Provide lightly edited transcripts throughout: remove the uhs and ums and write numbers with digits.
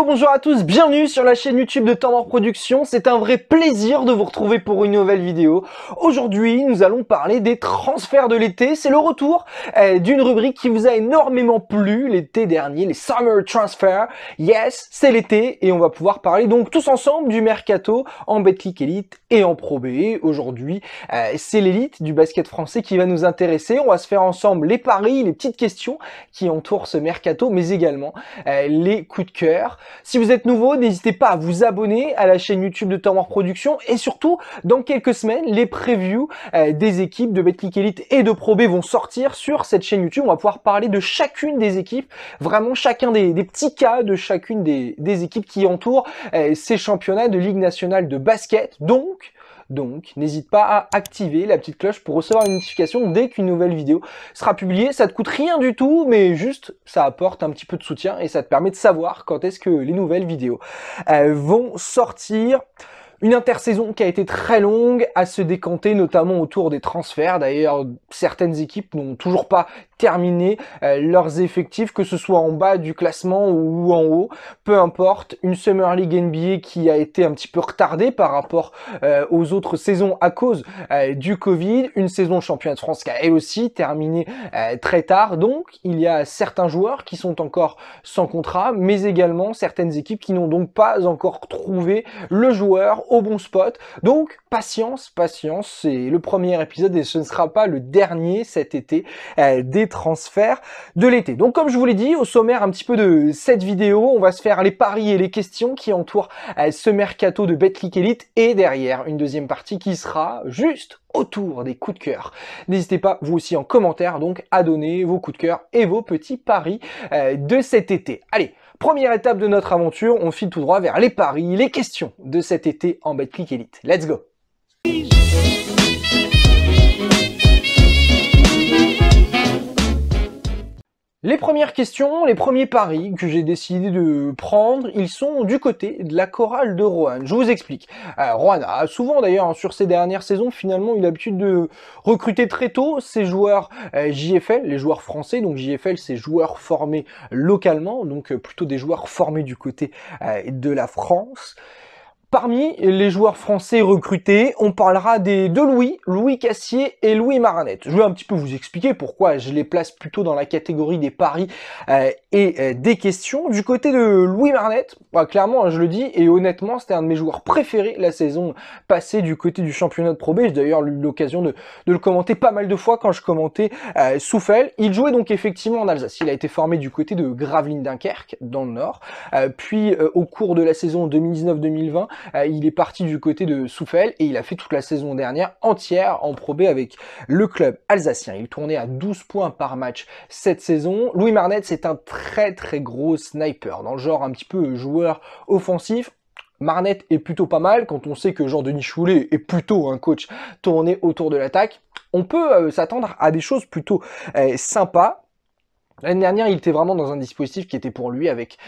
Bonjour à tous, bienvenue sur la chaîne YouTube de Temps Mort Production. C'est un vrai plaisir de vous retrouver pour une nouvelle vidéo. Aujourd'hui, nous allons parler des transferts de l'été. C'est le retour d'une rubrique qui vous a énormément plu l'été dernier, les Summer Transfers. Yes, c'est l'été et on va pouvoir parler donc tous ensemble du mercato en Betclic Elite et en Pro B. Aujourd'hui, c'est l'élite du basket français qui va nous intéresser. On va se faire ensemble les paris, les petites questions qui entourent ce mercato, mais également les coups de cœur. Si vous êtes nouveau, n'hésitez pas à vous abonner à la chaîne YouTube de Temps Mort Production et surtout, dans quelques semaines, les previews des équipes de Betclic Elite et de Pro B vont sortir sur cette chaîne YouTube. On va pouvoir parler de chacune des équipes, vraiment chacun des petits cas de chacune des équipes qui entourent ces championnats de Ligue nationale de basket. Donc, n'hésite pas à activer la petite cloche pour recevoir une notification dès qu'une nouvelle vidéo sera publiée. Ça te coûte rien du tout, mais juste, ça apporte un petit peu de soutien et ça te permet de savoir quand est-ce que les nouvelles vidéos vont sortir. Une intersaison qui a été très longue à se décanter, notamment autour des transferts. D'ailleurs, certaines équipes n'ont toujours pas terminé leurs effectifs, que ce soit en bas du classement ou en haut. Peu importe, une Summer League NBA qui a été un petit peu retardée par rapport aux autres saisons à cause du Covid. Une saison championnat de France qui a elle aussi terminé très tard. Donc, il y a certains joueurs qui sont encore sans contrat, mais également certaines équipes qui n'ont donc pas encore trouvé le joueur au bon spot. Donc, patience, c'est le premier épisode et ce ne sera pas le dernier cet été des transferts de l'été. Donc, comme je vous l'ai dit, au sommaire un petit peu de cette vidéo, on va se faire les paris et les questions qui entourent ce mercato de Betclic Elite et derrière une deuxième partie qui sera juste autour des coups de cœur. N'hésitez pas, vous aussi en commentaire, donc à donner vos coups de cœur et vos petits paris de cet été. Allez, première étape de notre aventure, on file tout droit vers les paris, les questions de cet été en Betclic Elite. Let's go! Les premières questions, les premiers paris que j'ai décidé de prendre, ils sont du côté de la chorale de Roanne. Je vous explique. Roanne a souvent d'ailleurs sur ces dernières saisons, finalement, il a l'habitude de recruter très tôt ses joueurs JFL, les joueurs français. Donc JFL, c'est joueurs formés localement, donc plutôt des joueurs formés du côté de la France. Parmi les joueurs français recrutés, on parlera de Louis Cassier et Louis Maranette. Je vais un petit peu vous expliquer pourquoi je les place plutôt dans la catégorie des paris et des questions. Du côté de Louis Maranette, clairement, je le dis, et honnêtement, c'était un de mes joueurs préférés la saison passée du côté du championnat de Pro B. J'ai d'ailleurs eu l'occasion de le commenter pas mal de fois quand je commentais Soufel. Il jouait donc effectivement en Alsace. Il a été formé du côté de Gravelines-Dunkerque, dans le Nord. Puis au cours de la saison 2019-2020, il est parti du côté de Soufel et il a fait toute la saison dernière entière en Pro B avec le club alsacien. Il tournait à 12 points par match cette saison. Louis Maranette, c'est un très gros sniper, dans le genre un petit peu joueur offensif. Maranette est plutôt pas mal quand on sait que Jean-Denis Choulet est plutôt un coach tourné autour de l'attaque. On peut s'attendre à des choses plutôt sympas. L'année dernière, il était vraiment dans un dispositif qui était pour lui avec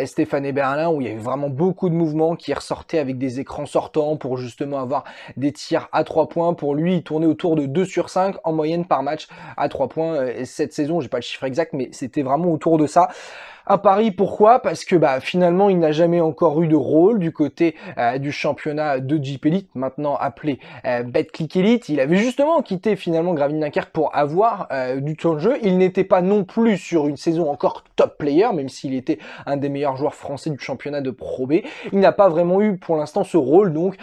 Stéphane Eberlin, où il y avait vraiment beaucoup de mouvements qui ressortaient avec des écrans sortants pour justement avoir des tirs à 3 points. Pour lui, il tournait autour de 2 sur 5 en moyenne par match à 3 points. Cette saison, j'ai pas le chiffre exact, mais c'était vraiment autour de ça. Un pari, pourquoi? Parce que finalement, il n'a jamais encore eu de rôle du côté du championnat de Jeep Elite, maintenant appelé Betclic Elite. Il avait justement quitté finalement Gravelines-Dunkerque pour avoir du temps de jeu. Il n'était pas non plus sur une saison encore top player, même s'il était un des meilleurs joueurs français du championnat de Pro B. Il n'a pas vraiment eu pour l'instant ce rôle donc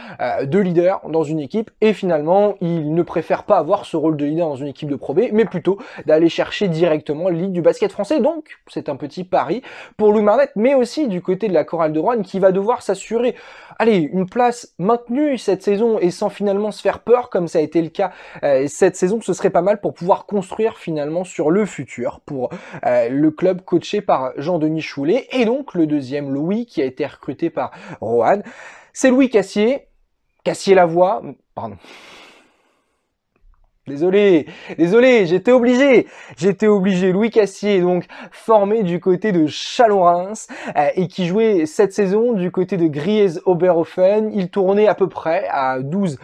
de leader dans une équipe et finalement, il ne préfère pas avoir ce rôle de leader dans une équipe de Pro B, mais plutôt d'aller chercher directement la Ligue du basket français. Donc, c'est un petit pari pour Louis Maranette, mais aussi du côté de la chorale de Roanne qui va devoir s'assurer une place maintenue cette saison et sans finalement se faire peur comme ça a été le cas cette saison. Ce serait pas mal pour pouvoir construire finalement sur le futur pour le club coaché par Jean-Denis Choulet. Et donc le deuxième Louis qui a été recruté par Roanne, c'est Louis Cassier. Cassier-Lavoie, pardon. Désolé, j'étais obligé. Louis Cassier, donc formé du côté de Chalon-Reims et qui jouait cette saison du côté de Griez-Oberhofen. Il tournait à peu près à 12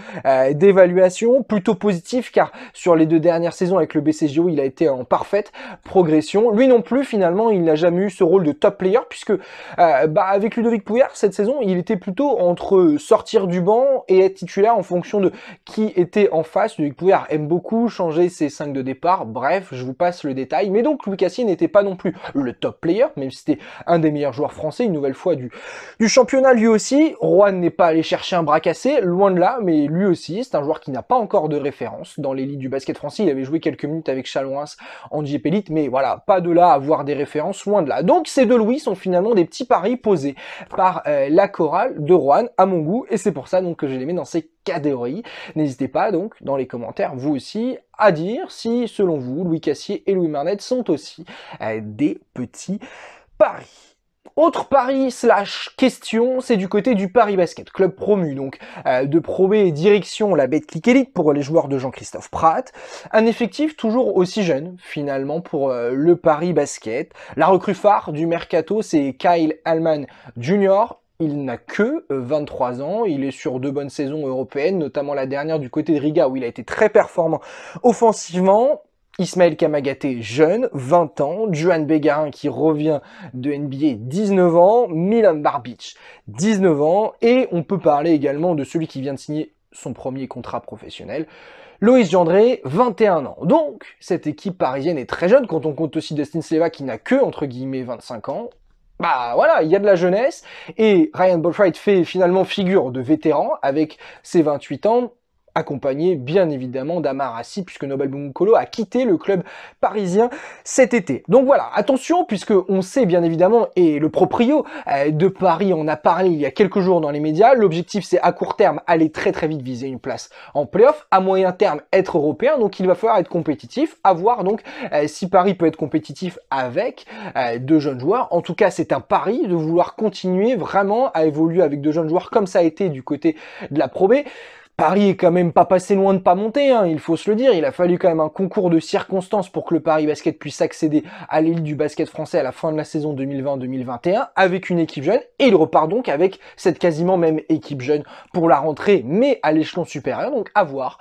d'évaluation, plutôt positif car sur les 2 dernières saisons avec le BCJO, il a été en parfaite progression. Lui non plus, finalement, il n'a jamais eu ce rôle de top player puisque avec Ludovic Pouillard, cette saison, il était plutôt entre sortir du banc et être titulaire en fonction de qui était en face. Ludovic Pouillard aime beaucoup changer ses 5 de départ, bref, je vous passe le détail. Mais donc Louis Cassier n'était pas non plus le top player, même si c'était un des meilleurs joueurs français, une nouvelle fois du championnat lui aussi. Roanne n'est pas allé chercher un bras cassé, loin de là, mais lui aussi, c'est un joueur qui n'a pas encore de référence dans l'élite du basket français. Il avait joué quelques minutes avec Chalon-Reims en JP Elite, mais voilà, pas de là à avoir des références, loin de là. Donc ces deux Louis sont finalement des petits paris posés par la chorale de Roanne, à mon goût, et c'est pour ça donc que je les mets dans ces catégories. N'hésitez pas donc dans les commentaires, vous aussi, à dire si selon vous, Louis Cassier et Louis Marnette sont aussi des petits paris. Autre pari / question, c'est du côté du Paris Basket, club promu, donc de Pro B direction la Betclic Elite pour les joueurs de Jean-Christophe Prat. Un effectif toujours aussi jeune, finalement, pour le Paris Basket. La recrue phare du mercato, c'est Kyle Allman Jr., il n'a que 23 ans, il est sur 2 bonnes saisons européennes, notamment la dernière du côté de Riga où il a été très performant offensivement. Ismaël Kamagaté, jeune, 20 ans, Juan Bégarin qui revient de NBA, 19 ans, Milan Barbic, 19 ans, et on peut parler également de celui qui vient de signer son premier contrat professionnel, Loïs Gendré, 21 ans. Donc, cette équipe parisienne est très jeune, quand on compte aussi Dustin Sleva qui n'a que, entre guillemets, 25 ans. Bah voilà, il y a de la jeunesse, et Ryan Boatwright fait finalement figure de vétéran avec ses 28 ans, accompagné bien évidemment d'Amar Assi, puisque Nobel Bumukolo a quitté le club parisien cet été. Donc voilà, attention, puisque on sait bien évidemment, et le proprio de Paris en a parlé il y a quelques jours dans les médias, l'objectif c'est à court terme aller très très vite viser une place en play-off, à moyen terme être européen, donc il va falloir être compétitif, à voir donc si Paris peut être compétitif avec de jeunes joueurs. En tout cas, c'est un pari de vouloir continuer vraiment à évoluer avec de jeunes joueurs comme ça a été du côté de la Pro B. Paris est quand même pas passé loin de pas monter, hein, il faut se le dire. Il a fallu quand même un concours de circonstances pour que le Paris Basket puisse accéder à l'élite du basket français à la fin de la saison 2020-2021 avec une équipe jeune. Et il repart donc avec cette quasiment même équipe jeune pour la rentrée, mais à l'échelon supérieur. Donc à voir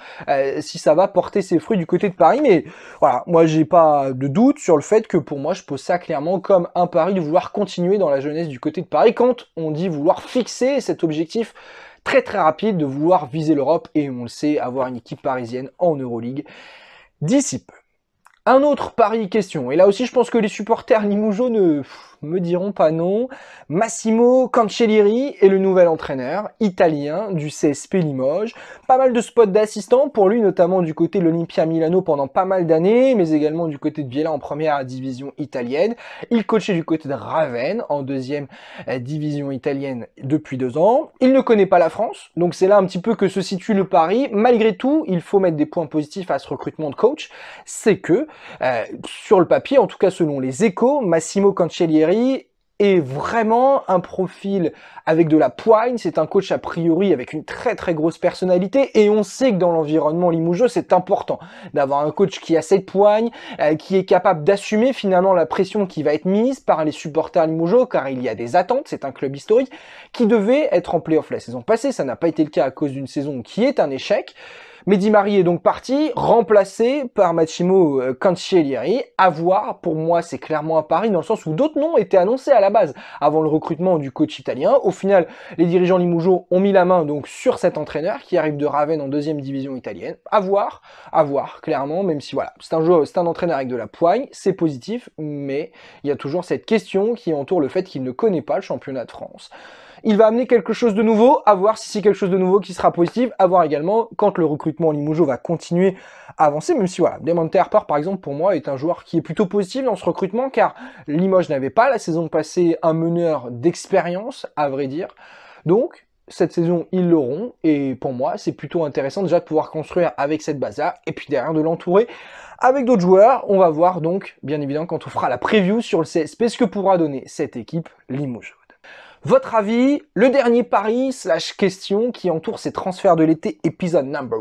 si ça va porter ses fruits du côté de Paris. Mais voilà, moi j'ai pas de doute sur le fait que pour moi je pose ça clairement comme un pari de vouloir continuer dans la jeunesse du côté de Paris quand on dit vouloir fixer cet objectif très très rapide de vouloir viser l'Europe et on le sait, avoir une équipe parisienne en Euroleague d'ici peu. Un autre pari question, et là aussi je pense que les supporters limougeaux ne me diront pas non. Massimo Cancellieri est le nouvel entraîneur italien du CSP Limoges. Pas mal de spots d'assistants pour lui, notamment du côté de l'Olympia Milano pendant pas mal d'années, mais également du côté de Biella en première division italienne. Il coachait du côté de Ravenne en deuxième division italienne depuis 2 ans. Il ne connaît pas la France, donc c'est là un petit peu que se situe le pari. Malgré tout, il faut mettre des points positifs à ce recrutement de coach. C'est que, sur le papier, en tout cas selon les échos, Massimo Cancellieri est vraiment un profil avec de la poigne, c'est un coach a priori avec une très très grosse personnalité et on sait que dans l'environnement limougeau c'est important d'avoir un coach qui a cette poigne, qui est capable d'assumer finalement la pression qui va être mise par les supporters limougeaux car il y a des attentes, c'est un club historique qui devait être en play-off la saison passée, ça n'a pas été le cas à cause d'une saison qui est un échec. Mehdi Mari est donc parti, remplacé par Massimo Cancellieri. À voir, pour moi, c'est clairement un pari dans le sens où d'autres noms étaient annoncés à la base avant le recrutement du coach italien. Au final, les dirigeants limougeaux ont mis la main donc sur cet entraîneur qui arrive de Ravenne en deuxième division italienne. À voir, clairement, même si voilà, c'est un entraîneur avec de la poigne, c'est positif, mais il y a toujours cette question qui entoure le fait qu'il ne connaît pas le championnat de France. Il va amener quelque chose de nouveau, à voir si c'est quelque chose de nouveau qui sera positif, à voir également quand le recrutement Limougeau va continuer à avancer, même si voilà, Demonte Harper par exemple pour moi est un joueur qui est plutôt positif dans ce recrutement car Limoges n'avait pas la saison passée un meneur d'expérience à vrai dire, donc cette saison ils l'auront et pour moi c'est plutôt intéressant déjà de pouvoir construire avec cette base-là et puis derrière de l'entourer avec d'autres joueurs. On va voir donc bien évidemment quand on fera la preview sur le CSP ce que pourra donner cette équipe Limoges. Votre avis, le dernier pari / question qui entoure ces transferts de l'été épisode number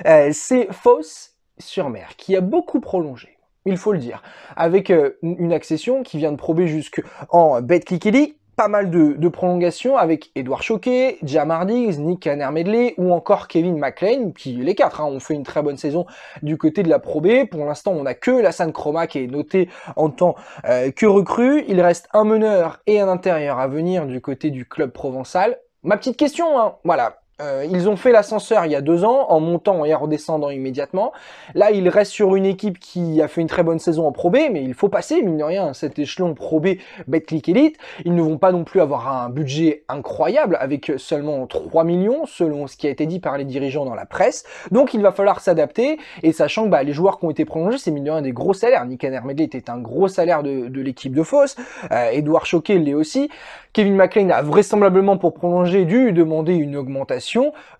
1, c'est Foss Boulogne-sur-Mer, qui a beaucoup prolongé, il faut le dire, avec une accession qui vient de Pro B jusqu'en Betclic Elite, pas mal de prolongations avec Edouard Choquet, Jamar Diggs, Nick Canner-Medley ou encore Kevin McLean, qui les quatre ont fait une très bonne saison du côté de la Pro B. Pour l'instant, on n'a que Lassane Chroma qui est noté en tant que recrue. Il reste un meneur et un intérieur à venir du côté du club provençal. Ma petite question, voilà. Ils ont fait l'ascenseur il y a 2 ans, en montant et en redescendant immédiatement. Là, ils restent sur une équipe qui a fait une très bonne saison en Pro B, mais il faut passer, mine de rien, cet échelon Pro B Betclic Elite. Ils ne vont pas non plus avoir un budget incroyable, avec seulement 3 millions, selon ce qui a été dit par les dirigeants dans la presse. Donc, il va falloir s'adapter, et sachant que les joueurs qui ont été prolongés, c'est mine de rien des gros salaires. Nick Canner-Medley était un gros salaire de l'équipe de Foss. Edouard Choquet l'est aussi. Kevin McLean a vraisemblablement, pour prolonger, dû demander une augmentation.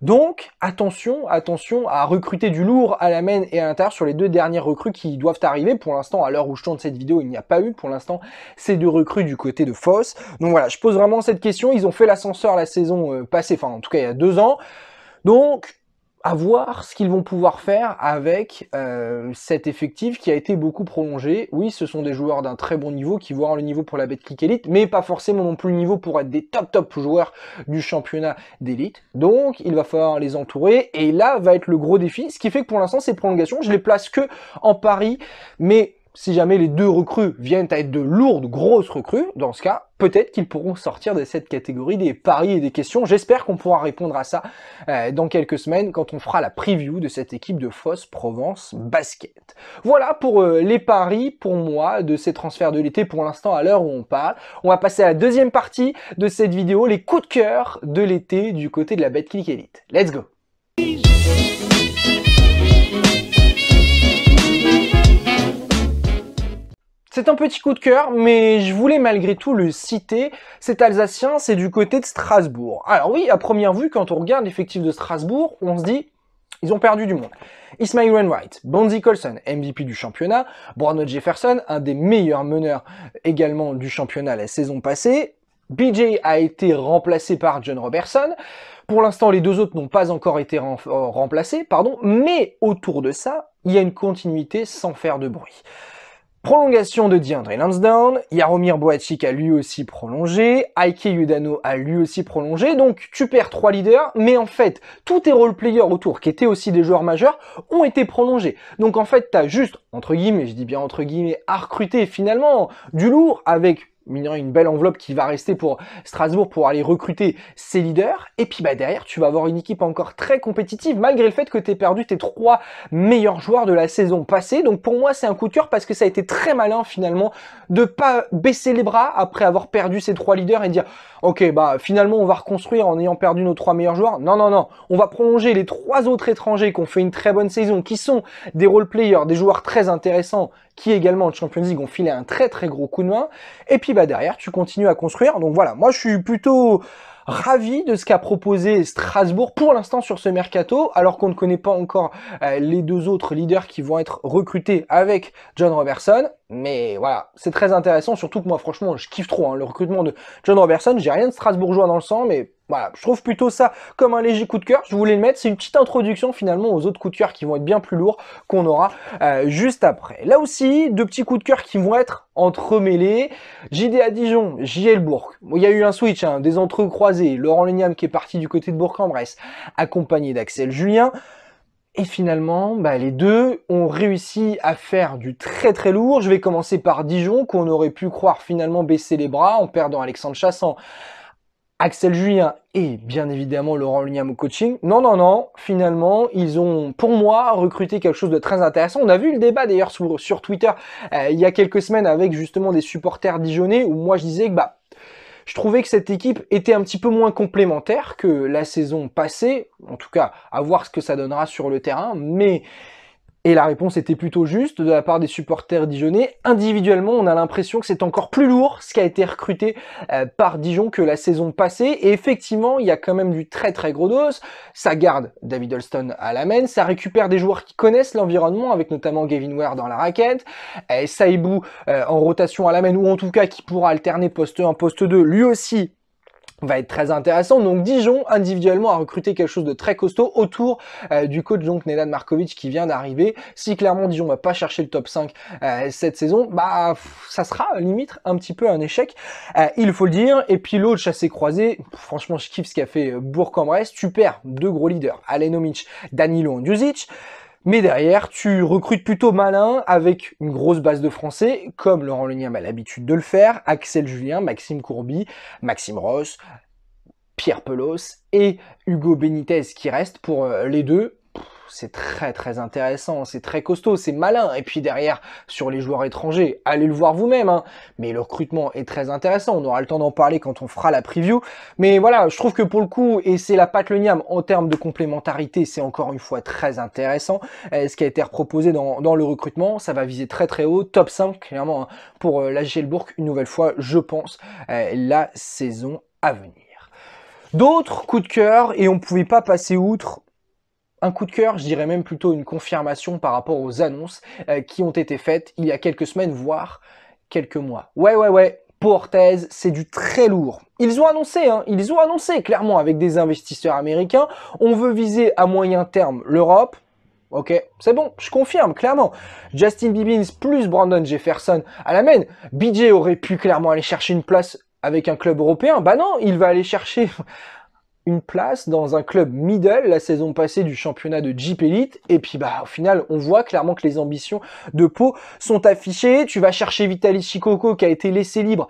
Donc, attention à recruter du lourd à la main et à l'intérieur sur les 2 dernières recrues qui doivent arriver. Pour l'instant, à l'heure où je tourne cette vidéo, il n'y a pas eu pour l'instant ces 2 recrues du côté de Foss. Donc voilà, je pose vraiment cette question. Ils ont fait l'ascenseur la saison passée, enfin en tout cas il y a 2 ans. Donc, à voir ce qu'ils vont pouvoir faire avec cet effectif qui a été beaucoup prolongé. Oui, ce sont des joueurs d'un très bon niveau qui vont avoir le niveau pour la Betclic Elite, mais pas forcément non plus le niveau pour être des top joueurs du championnat d'élite. Donc, il va falloir les entourer, et là va être le gros défi, ce qui fait que pour l'instant, ces prolongations, je les place que en pari, mais si jamais les 2 recrues viennent à être de lourdes, grosses recrues, dans ce cas, peut-être qu'ils pourront sortir de cette catégorie des paris et des questions. J'espère qu'on pourra répondre à ça dans quelques semaines, quand on fera la preview de cette équipe de Foss Provence Basket. Voilà pour les paris, pour moi, de ces transferts de l'été, pour l'instant, à l'heure où on parle. On va passer à la deuxième partie de cette vidéo, les coups de cœur de l'été du côté de la Betclic Elite. Let's go! C'est un petit coup de cœur, mais je voulais malgré tout le citer. Cet Alsacien, c'est du côté de Strasbourg. Alors oui, à première vue, quand on regarde l'effectif de Strasbourg, on se dit, ils ont perdu du monde. Ismail Wainwright, Bonzi Colson, MVP du championnat, Brandon Jefferson, un des meilleurs meneurs également du championnat la saison passée. BJ a été remplacé par John Robertson. Pour l'instant, les 2 autres n'ont pas encore été remplacés, mais autour de ça, il y a une continuité sans faire de bruit. Prolongation de DeAndre Lansdowne, Jaromir Boacic a lui aussi prolongé, Ike Udano a lui aussi prolongé, donc tu perds 3 leaders, mais en fait, tous tes role-players autour, qui étaient aussi des joueurs majeurs, ont été prolongés. Donc en fait, t'as juste, entre guillemets, je dis bien entre guillemets, à recruter finalement du lourd avec une belle enveloppe qui va rester pour Strasbourg pour aller recruter ses leaders. Et puis derrière, tu vas avoir une équipe encore très compétitive, malgré le fait que tu aies perdu tes 3 meilleurs joueurs de la saison passée. Donc pour moi, c'est un coup de cœur parce que ça a été très malin finalement de pas baisser les bras après avoir perdu ces 3 leaders et dire ok, finalement on va reconstruire en ayant perdu nos 3 meilleurs joueurs. Non, on va prolonger les 3 autres étrangers qui ont fait une très bonne saison, qui sont des role-players, des joueurs très intéressants, qui également en Champions League ont filé un très gros coup de main. Et puis derrière, tu continues à construire. Donc voilà, moi je suis plutôt ravi de ce qu'a proposé Strasbourg pour l'instant sur ce mercato, alors qu'on ne connaît pas encore les 2 autres leaders qui vont être recrutés avec John Robertson. Mais voilà, c'est très intéressant, surtout que moi franchement je kiffe trop le recrutement de John Robertson. J'ai rien de strasbourgeois dans le sang, mais voilà, je trouve plutôt ça comme un léger coup de cœur. Je voulais le mettre, c'est une petite introduction finalement aux autres coups de cœur qui vont être bien plus lourds qu'on aura juste après. Là aussi, 2 petits coups de cœur qui vont être entremêlés. JD à Dijon, JL Bourg. Il y a eu un switch, des entrecroisés. Laurent Leniam qui est parti du côté de Bourg-en-Bresse, accompagné d'Axel Julien. Et finalement, les 2 ont réussi à faire du très lourd. Je vais commencer par Dijon, qu'on aurait pu croire finalement baisser les bras en perdant Alexandre Chassan, Axel Julien et bien évidemment Laurent Leniam au coaching. Non, finalement, ils ont, pour moi, recruté quelque chose de très intéressant. On a vu le débat d'ailleurs sur Twitter il y a quelques semaines avec justement des supporters dijonnais où moi je disais que je trouvais que cette équipe était un petit peu moins complémentaire que la saison passée. En tout cas, à voir ce que ça donnera sur le terrain, mais... Et la réponse était plutôt juste de la part des supporters dijonnais. Individuellement, on a l'impression que c'est encore plus lourd ce qui a été recruté par Dijon que la saison passée. Et effectivement, il y a quand même du très gros dos. Ça garde David Alston à la main. Ça récupère des joueurs qui connaissent l'environnement, avec notamment Gavin Ware dans la raquette. Saïbou en rotation à la main, ou en tout cas qui pourra alterner poste 1, poste 2, lui aussi va être très intéressant. Donc Dijon individuellement a recruté quelque chose de très costaud autour du coach donc Nenad Markovic qui vient d'arriver. Si clairement Dijon va pas chercher le top 5 cette saison, bah ça sera limite un petit peu un échec, il faut le dire. Et puis l'autre chassé croisé, franchement je kiffe ce qu'a fait Bourg-en-Bresse. Tu perds deux gros leaders, Alenomic, Danilo Andjusic. Mais derrière, tu recrutes plutôt malin avec une grosse base de Français, comme Laurent Leniam a l'habitude de le faire, Axel Julien, Maxime Courby, Maxime Ross, Pierre Pelos et Hugo Benitez qui restent pour les deux. C'est très très intéressant, c'est très costaud, c'est malin. Et puis derrière, sur les joueurs étrangers, allez le voir vous-même, hein. Mais le recrutement est très intéressant, on aura le temps d'en parler quand on fera la preview. Mais voilà, je trouve que pour le coup, et c'est la patte Leniam en termes de complémentarité, c'est encore une fois très intéressant. Ce qui a été proposé dans le recrutement, ça va viser très très haut, top 5 clairement, hein, pour la Bourg, une nouvelle fois, je pense, la saison à venir. D'autres coups de cœur, et on ne pouvait pas passer outre. Un coup de cœur, je dirais même plutôt une confirmation par rapport aux annonces qui ont été faites il y a quelques semaines, voire quelques mois. Ouais, Pau Orthez, c'est du très lourd. Ils ont annoncé clairement avec des investisseurs américains, on veut viser à moyen terme l'Europe. Ok, c'est bon, je confirme, clairement. Justin Bibbins plus Brandon Jefferson à la main. BJ aurait pu clairement aller chercher une place avec un club européen. Bah non, il va aller chercher une place dans un club middle la saison passée du championnat de Jeep Elite. Et puis bah au final, on voit clairement que les ambitions de Pau sont affichées. Tu vas chercher Vitaly Chikoko qui a été laissé libre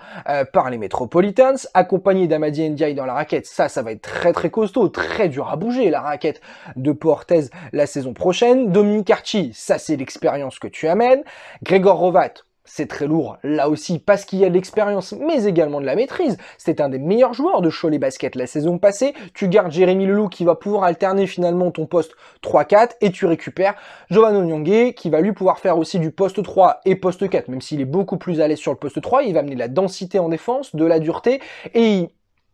par les Metropolitans, accompagné d'Amadi Ndiaye dans la raquette. Ça va être très très costaud, très dur à bouger la raquette de Pau Orthez la saison prochaine. Dominique Archie, ça c'est l'expérience que tu amènes. Grégor Rovat, c'est très lourd, là aussi, parce qu'il y a de l'expérience, mais également de la maîtrise. C'est un des meilleurs joueurs de Cholet Basket la saison passée. Tu gardes Jérémy Leloup qui va pouvoir alterner finalement ton poste 3-4 et tu récupères Jovan Onyongue qui va lui pouvoir faire aussi du poste 3 et poste 4, même s'il est beaucoup plus à l'aise sur le poste 3. Il va amener de la densité en défense, de la dureté et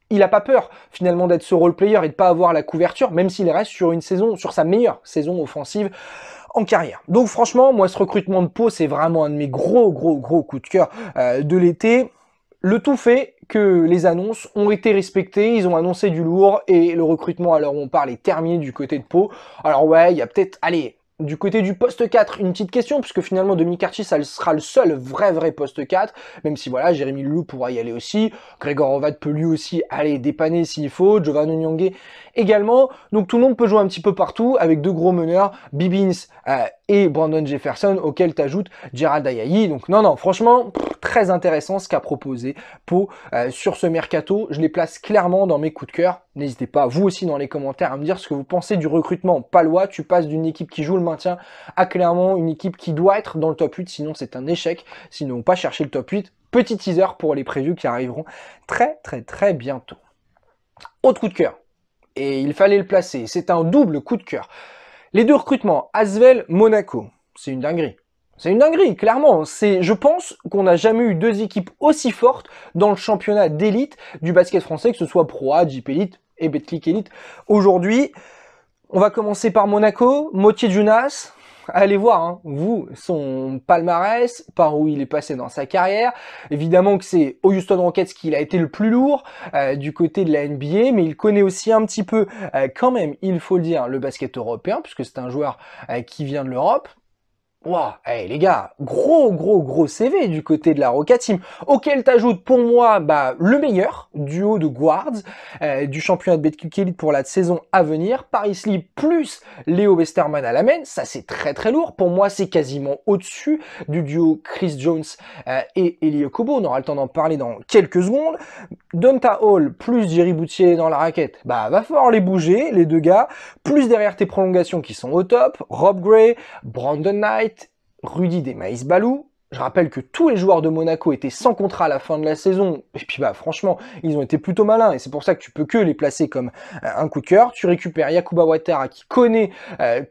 il n'a pas peur finalement d'être ce role player et de pas avoir la couverture, même s'il reste sur une saison, sur sa meilleure saison offensive en carrière. Donc franchement, moi ce recrutement de Pau, c'est vraiment un de mes gros coups de cœur de l'été. Le tout fait que les annonces ont été respectées, ils ont annoncé du lourd et le recrutement à l'heure où on parle est terminé du côté de Pau. Alors ouais, il y a peut-être, allez, du côté du poste 4, une petite question, puisque finalement Dominique Archie, ça sera le seul vrai poste 4, même si voilà, Jérémy Leloup pourra y aller aussi, Grégor Rovat peut lui aussi aller dépanner s'il faut, Jovan Onyongue également, donc tout le monde peut jouer un petit peu partout, avec deux gros meneurs, Bibbins et Brandon Jefferson, auquel t'ajoutes Gerald Ayayi, donc non, franchement, très intéressant ce qu'a proposé Pau sur ce mercato, je les place clairement dans mes coups de cœur. N'hésitez pas, vous aussi dans les commentaires, à me dire ce que vous pensez du recrutement palois. Tu passes d'une équipe qui joue le maintien à clairement une équipe qui doit être dans le top 8, sinon c'est un échec, s'ils n'ont pas cherché le top 8. Petit teaser pour les previews qui arriveront très bientôt. Autre coup de cœur, et il fallait le placer, c'est un double coup de cœur. Les deux recrutements, Asvel-Monaco, c'est une dinguerie. C'est une dinguerie, clairement. Je pense qu'on n'a jamais eu deux équipes aussi fortes dans le championnat d'élite du basket français, que ce soit Pro A, Jeep Elite et Betclic Elite. Aujourd'hui, on va commencer par Monaco, Mottier Djounas. Allez voir, hein, vous, son palmarès, par où il est passé dans sa carrière. Évidemment que c'est au Houston Rockets qu'il a été le plus lourd du côté de la NBA, mais il connaît aussi un petit peu, quand même, il faut le dire, le basket européen, puisque c'est un joueur qui vient de l'Europe. Wow, hey, les gars, gros CV du côté de la Roca Team, auquel t'ajoutes pour moi le meilleur duo de guards du championnat de Betclic Elite pour la saison à venir, Paris Lee plus Léo Westerman à la main, ça c'est très lourd, pour moi c'est quasiment au-dessus du duo Chris Jones et Eli Okobo, on aura le temps d'en parler dans quelques secondes. Donta Hall plus Jerry Boutier dans la raquette, va falloir les bouger les deux gars, plus derrière tes prolongations qui sont au top, Rob Gray, Brandon Knight, Rudy Desmaïs-Balou. Je rappelle que tous les joueurs de Monaco étaient sans contrat à la fin de la saison. Et puis franchement, ils ont été plutôt malins. Et c'est pour ça que tu peux que les placer comme un coup de cœur. Tu récupères Yacouba Ouattara qui connaît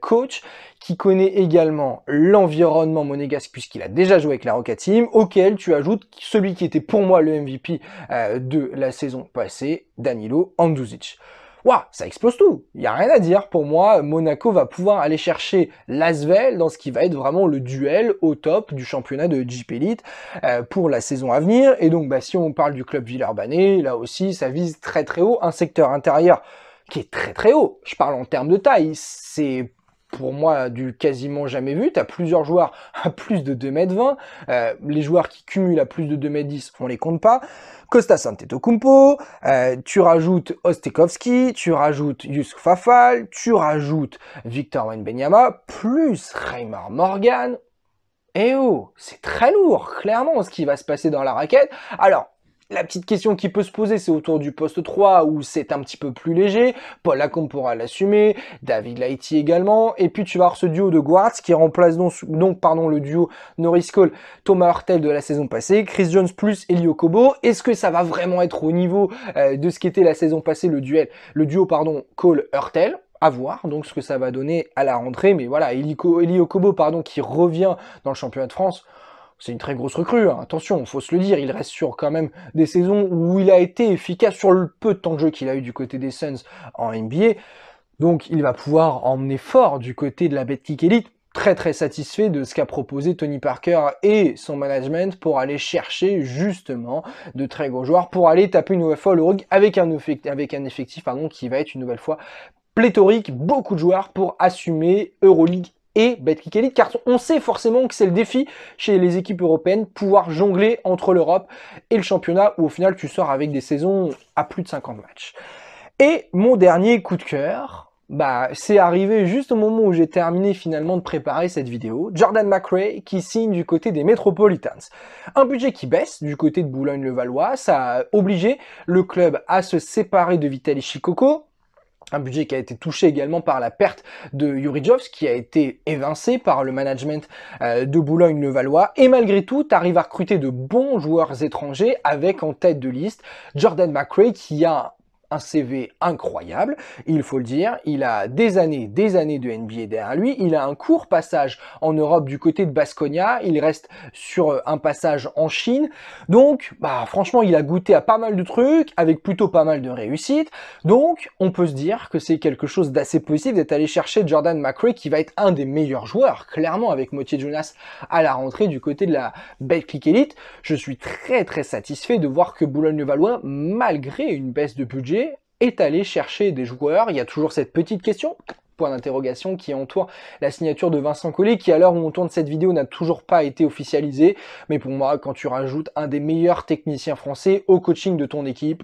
coach, qui connaît également l'environnement monégasque puisqu'il a déjà joué avec la Roca Team, auquel tu ajoutes celui qui était pour moi le MVP de la saison passée, Danilo Andjusic. waouh, ça explose tout. Il n'y a rien à dire. Pour moi, Monaco va pouvoir aller chercher l'Asvel dans ce qui va être vraiment le duel au top du championnat de JP Elite pour la saison à venir. Et donc, si on parle du club Villeurbanne, là aussi, ça vise très très haut. Un secteur intérieur qui est très très haut. Je parle en termes de taille. C'est pour moi du quasiment jamais vu. Tu as plusieurs joueurs à plus de 2,20 m. Les joueurs qui cumulent à plus de 2,10 m, on les compte pas. Kostas Antetokounmpo, tu rajoutes Ostekowski, tu rajoutes Youssouf Afal, tu rajoutes Victor Wembanyama, plus Raymar Morgan. Eh oh, c'est très lourd, clairement, ce qui va se passer dans la raquette. Alors, la petite question qui peut se poser, c'est autour du poste 3, où c'est un petit peu plus léger. Paul Lacombe pourra l'assumer, David Laïti également, et puis tu vas avoir ce duo de guards qui remplace donc le duo Norris Cole, Thomas Hurtel de la saison passée, Chris Jones plus Eli Okobo. Est-ce que ça va vraiment être au niveau de ce qu'était la saison passée, le duo Cole-Hurtel? À voir donc ce que ça va donner à la rentrée, mais voilà, Eli Okobo qui revient dans le championnat de France. C'est une très grosse recrue, hein. Attention, faut se le dire, il reste sur quand même des saisons où il a été efficace sur le peu de temps de jeu qu'il a eu du côté des Suns en NBA. Donc il va pouvoir emmener fort du côté de la Betclic Elite. Très très satisfait de ce qu'a proposé Tony Parker et son management pour aller chercher justement de très gros joueurs, pour aller taper une nouvelle fois l'Euroleague avec un effectif qui va être une nouvelle fois pléthorique, beaucoup de joueurs pour assumer Euroleague et Betclic Elite, car on sait forcément que c'est le défi chez les équipes européennes, pouvoir jongler entre l'Europe et le championnat, où au final tu sors avec des saisons à plus de 50 matchs. Et mon dernier coup de cœur, c'est arrivé juste au moment où j'ai terminé finalement de préparer cette vidéo. Jordan McRae qui signe du côté des Metropolitans. Un budget qui baisse du côté de Boulogne-le-Valois, ça a obligé le club à se séparer de Vitaly Chikoko. Un budget qui a été touché également par la perte de Youri Jovs, qui a été évincé par le management de Boulogne-le-Valois. Et malgré tout, tu arrives à recruter de bons joueurs étrangers avec en tête de liste Jordan McRae qui a un CV incroyable, il faut le dire. Il a des années de NBA derrière lui. Il a un court passage en Europe du côté de Baskonia. Il reste sur un passage en Chine. Donc, franchement, il a goûté à pas mal de trucs avec plutôt pas mal de réussite. Donc, on peut se dire que c'est quelque chose d'assez possible d'être allé chercher Jordan McRae qui va être un des meilleurs joueurs, clairement, avec Motié Jonas à la rentrée du côté de la Betclic Elite. Je suis très très satisfait de voir que Boulogne-le-Valois, malgré une baisse de budget, est allé chercher des joueurs. Il y a toujours cette petite question, point d'interrogation, qui entoure la signature de Vincent Collet, qui à l'heure où on tourne cette vidéo n'a toujours pas été officialisé. Mais pour moi, quand tu rajoutes un des meilleurs techniciens français au coaching de ton équipe,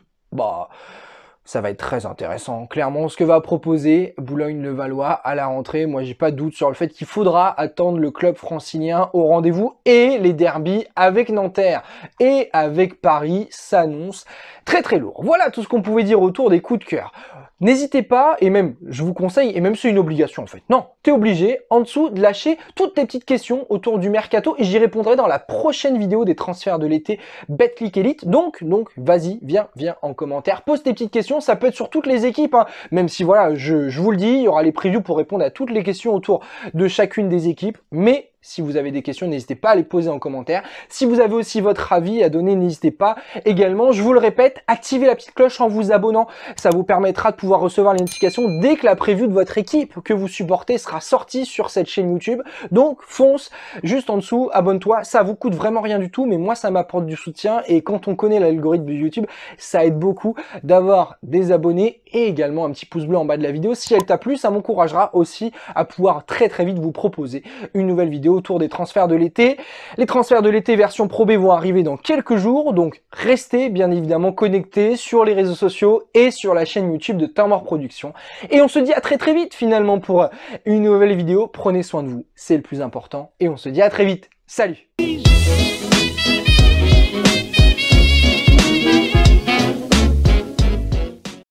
ça va être très intéressant. Clairement, ce que va proposer Boulogne-le-Valois à la rentrée, moi j'ai pas de doute sur le fait qu'il faudra attendre le club francilien au rendez-vous, et les derbies avec Nanterre et avec Paris s'annoncent très très lourd. Voilà tout ce qu'on pouvait dire autour des coups de cœur. N'hésitez pas, et même, je vous conseille, et même c'est une obligation en fait. Non, t'es obligé, en dessous, de lâcher toutes tes petites questions autour du mercato, et j'y répondrai dans la prochaine vidéo des transferts de l'été Betclic Elite. Donc, vas-y, viens en commentaire, pose tes petites questions, ça peut être sur toutes les équipes, hein. Même si voilà, je vous le dis, il y aura les previews pour répondre à toutes les questions autour de chacune des équipes, mais si vous avez des questions, n'hésitez pas à les poser en commentaire. Si vous avez aussi votre avis à donner, n'hésitez pas. Également, je vous le répète, activez la petite cloche en vous abonnant. Ça vous permettra de pouvoir recevoir les notifications dès que la preview de votre équipe que vous supportez sera sortie sur cette chaîne YouTube. Donc, fonce juste en dessous, abonne-toi. Ça vous coûte vraiment rien du tout, mais moi, ça m'apporte du soutien. Et quand on connaît l'algorithme de YouTube, ça aide beaucoup d'avoir des abonnés et également un petit pouce bleu en bas de la vidéo. Si elle t'a plu, ça m'encouragera aussi à pouvoir très vite vous proposer une nouvelle vidéo autour des transferts de l'été. Les transferts de l'été version Pro B vont arriver dans quelques jours, donc restez bien évidemment connectés sur les réseaux sociaux et sur la chaîne YouTube de Timor Productions. Et on se dit à très vite finalement pour une nouvelle vidéo. Prenez soin de vous, c'est le plus important, et on se dit à très vite. Salut!